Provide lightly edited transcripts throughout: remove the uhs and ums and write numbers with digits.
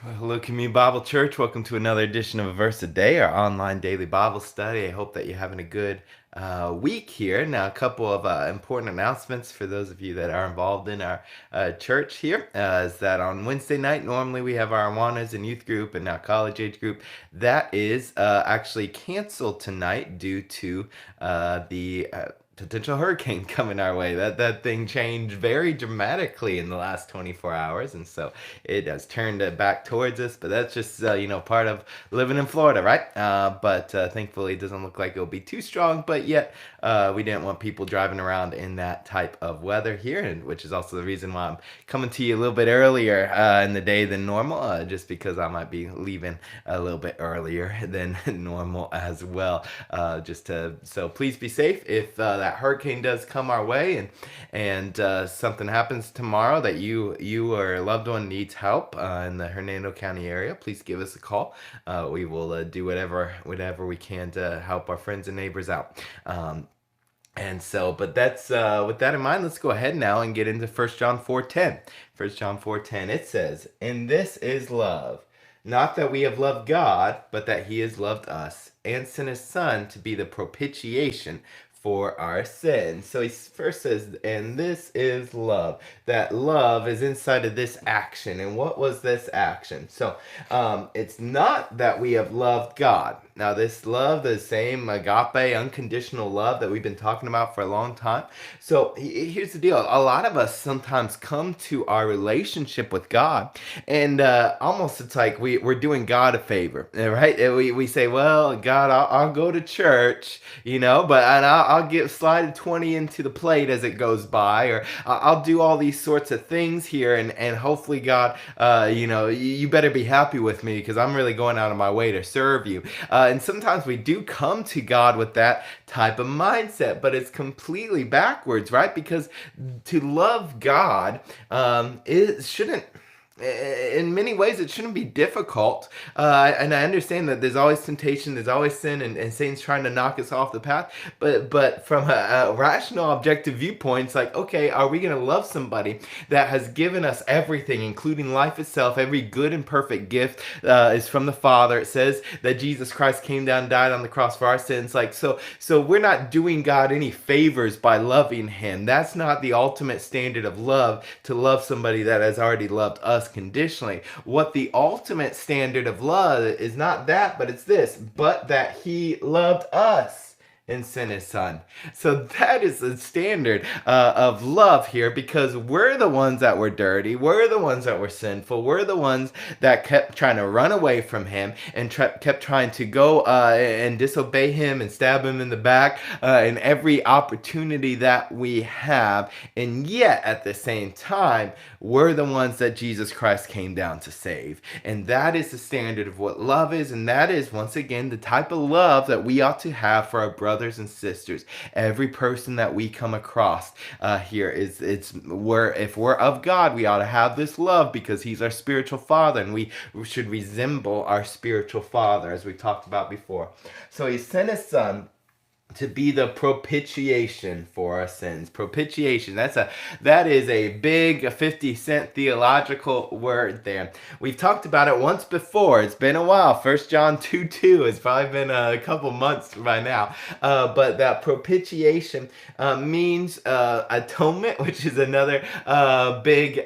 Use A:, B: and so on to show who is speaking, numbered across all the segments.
A: Well, hello, Community Bible Church. Welcome to another edition of A Verse a Day, our online daily Bible study. I hope that you're having a good week here. Now, a couple of important announcements for those of you that are involved in our church here is that on Wednesday night, normally we have our Awanas and youth group and now college age group. That is actually canceled tonight due to the potential hurricane coming our way. That thing changed very dramatically in the last 24 hours, and so it has turned it back towards us. But that's just part of living in Florida, right? But thankfully, it doesn't look like it'll be too strong. But yet, we didn't want people driving around in that type of weather here, and which is also the reason why I'm coming to you a little bit earlier in the day than normal, just because I might be leaving a little bit earlier than normal as well. So please be safe if that hurricane does come our way, and something happens tomorrow that you or a loved one needs help in the Hernando County area. Please give us a call. We will do whatever we can to help our friends and neighbors out. But that's with that in mind, let's go ahead now and get into 1 John 4:10. 1 John 4:10, it says, "And this is love, not that we have loved God, but that he has loved us, and sent his Son to be the propitiation for our sins." So he first says, and this is love. That love is inside of this action. And what was this action? So it's not that we have loved God. Now, this love, the same agape, unconditional love that we've been talking about for a long time. So here's the deal. A lot of us sometimes come to our relationship with God, and almost it's like we're doing God a favor, right? And we say, well, God, I'll go to church, but I'll give slide 20 into the plate as it goes by, or I'll do all these sorts of things here, and hopefully, God, you better be happy with me because I'm really going out of my way to serve you. And sometimes we do come to God with that type of mindset, but it's completely backwards, right? Because to love God, it shouldn't, in many ways, it shouldn't be difficult. And I understand that there's always temptation, there's always sin, and Satan's trying to knock us off the path. But from a rational, objective viewpoint, it's like, okay, are we going to love somebody that has given us everything, including life itself? Every good and perfect gift is from the Father. It says that Jesus Christ came down and died on the cross for our sins. So we're not doing God any favors by loving him. That's not the ultimate standard of love, to love somebody that has already loved us conditionally. What the ultimate standard of love is, not that, but it's this: but that he loved us and sent his Son. So that is the standard of love here, because we're the ones that were dirty, we're the ones that were sinful, we're the ones that kept trying to run away from him and kept trying to go and disobey him and stab him in the back in every opportunity that we have. And yet at the same time, we're the ones that Jesus Christ came down to save. And that is the standard of what love is, and that is, once again, the type of love that we ought to have for our brothers and sisters. Every person that we come across here if we're of God, we ought to have this love because he's our spiritual father, and we should resemble our spiritual father, as we talked about before. So he sent his Son to be the propitiation for our sins. Propitiation, that is a big 50-cent theological word there. We've talked about it once before. It's been a while. 1 John 2:2. It's probably been a couple months by now. But that propitiation means atonement, which is another big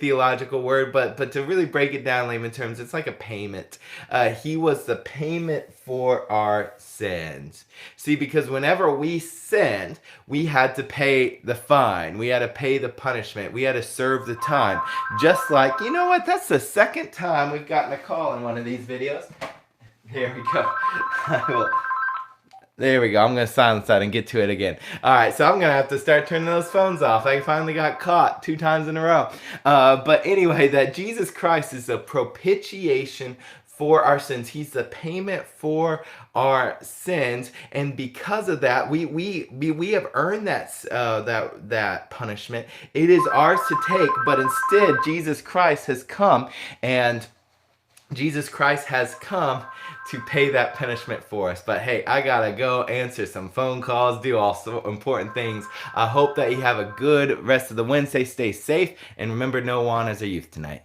A: theological word. But to really break it down in layman terms, it's like a payment. He was the payment for our sins. See, because whenever we sinned, we had to pay the fine. We had to pay the punishment. We had to serve the time. Just like, you know what? That's the second time we've gotten a call in one of these videos. Here we go. There we go. I'm going to silence that and get to it again. All right, so I'm going to have to start turning those phones off. I finally got caught 2 times in a row. But anyway, that Jesus Christ is a propitiation for our sins. He's the payment for our sins, and because of that, we have earned that punishment. It is ours to take, but instead, Jesus Christ has come to pay that punishment for us. But hey, I gotta go answer some phone calls, do all so important things. I hope that you have a good rest of the Wednesday. Stay safe, and remember, no Awanas or youth tonight.